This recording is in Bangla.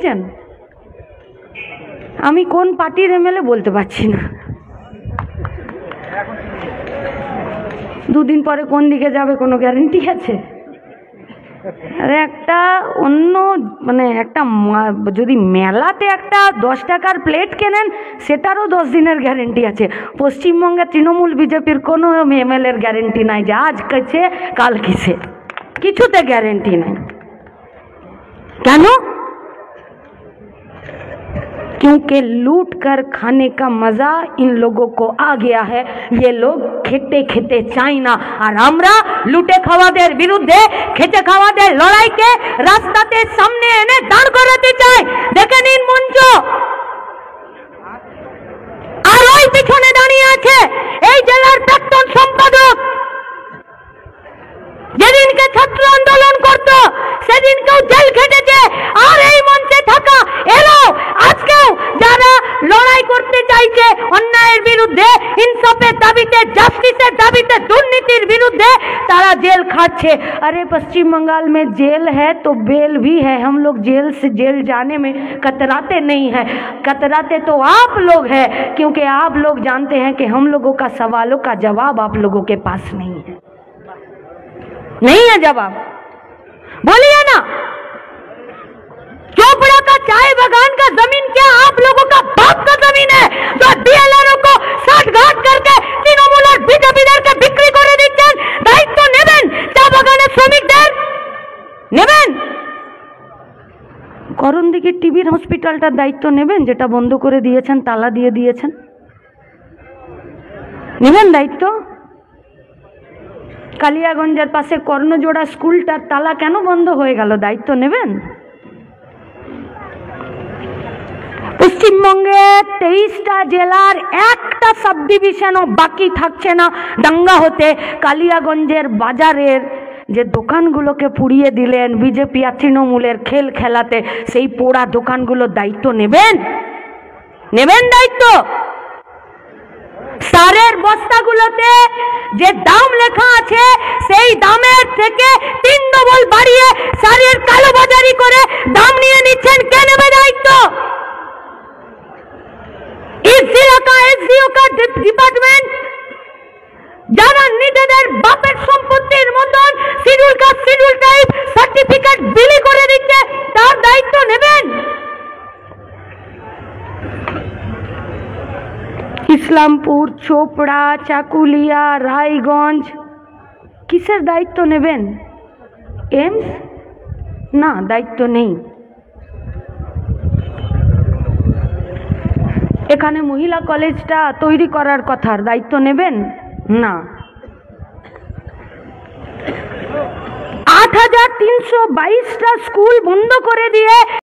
দেখেছেন? আমি কোন পার্টির এমএলএ বলতে পারছি না, দুদিন পরে কোন দিকে যাবে কোনো গ্যারেন্টি আছে? আরে একটা অন্য মানে একটা যদি মেলাতে একটা 10 টাকার প্লেট কেনেন সেটারও 10 দিনের গ্যারেন্টি আছে। পশ্চিমবঙ্গে তৃণমূল বিজেপির কোনো এমএলএর গ্যারেন্টি নাই যে আজ কিসে কাল কিসে, কিছুতে গ্যারেন্টি নাই। কেন? क्योंकि लूट कर खाने का मजा इन लोगों को आ गया है। ये लोग खेते खेते चाइना और আমরা লুটে খাওয়াদের বিরুদ্ধে খেতে খাওয়াদের লড়াইকে রাস্তাতে সামনে এনে দাঁড় করাতে চাই। দেখে নিন মঞ্চ, আর ওই পিছনে দাঁড়িয়ে আছে এই জেলার প্রাক্তন সম্পাদক। যেদিনকে ছাত্র আন্দোলন করতো সেদিনকেও জেল খেটেছে, আর এই মঞ্চে থাকা এলো আজকেও যারা লড়াই করতে চাইছে অন্যায়ের বিরুদ্ধে, ইনসাফের দাবিতে, জাস্টিসের দাবিতে, দুর্নীতির বিরুদ্ধে, তারা जेल खाচ্ছে। अरे पश्चिम बंगाल में जेल है तो बेल भी है। हम लोग जेल से जेल जाने में कतराते नहीं है, कतराते तो आप लोग हैं, क्योंकि आप लोग जानते हैं कि हम लोगों का सवालों का जवाब आप लोगों के पास नहीं है, नहीं है जवाब। बोलिए ना, चोपड़ा का चाय बागान का जमीन क्या आप लोगों का बाप का जमीन है जो डीएलआरओ को साठ घाट करके तृणमूल और बीजेपीদের কে বিক্রি করে দিচ্ছেন? দায়িত্ব নেবেন চা বাগানের শ্রমিকদের? নেবেন? করণদিঘির টিবির হসপিটালটার দায়িত্ব নেবেন যেটা বন্ধ করে দিয়েছেন, তালা দিয়ে দিয়েছেন? নেবেন দায়িত্ব? কালিয়াগঞ্জের পাশে কর্ণজোড়া স্কুলটার তালা কেন বন্ধ হয়ে গেল? দায়িত্ব নেবেন? পশ্চিমবঙ্গে 23টা জেলার একটা সাব ডিভিশনও বাকি থাকছে না দাঙ্গা হতে। কালিয়াগঞ্জের বাজারের যে দোকানগুলোকে পুড়িয়ে দিলেন বিজেপি আর তৃণমূলের খেল খেলাতে, সেই পোড়া দোকানগুলোর দায়িত্ব নেবেন? নেবেন দায়িত্ব? সারের বস্তাগুলোতে যে দাম লেখা আছে সেই দামের থেকে 3 ডবল বাড়িয়ে সারের কালোবাজারি করে দাম নিয়ে নিচ্ছেন, কে নেবে দায়িত্ব? इस जिला का एसडीओ का डिपार्टमेंट যারা নিজেদের বাপের সম্পত্তির মতন schedule caste schedule type certificate বিলি করে দিচ্ছে, তার দায়িত্ব নেবেন? ইসলামপুর, চোপড়া, চাকুলিয়া, রায়গঞ্জ, কিসের দায়িত্ব নেবেন? এমস? না, দায়িত্ব নেই। এখানে মহিলা কলেজটা তৈরি করার কথার দায়িত্ব নেবেন? না। 8322টা স্কুল বন্ধ করে দিয়ে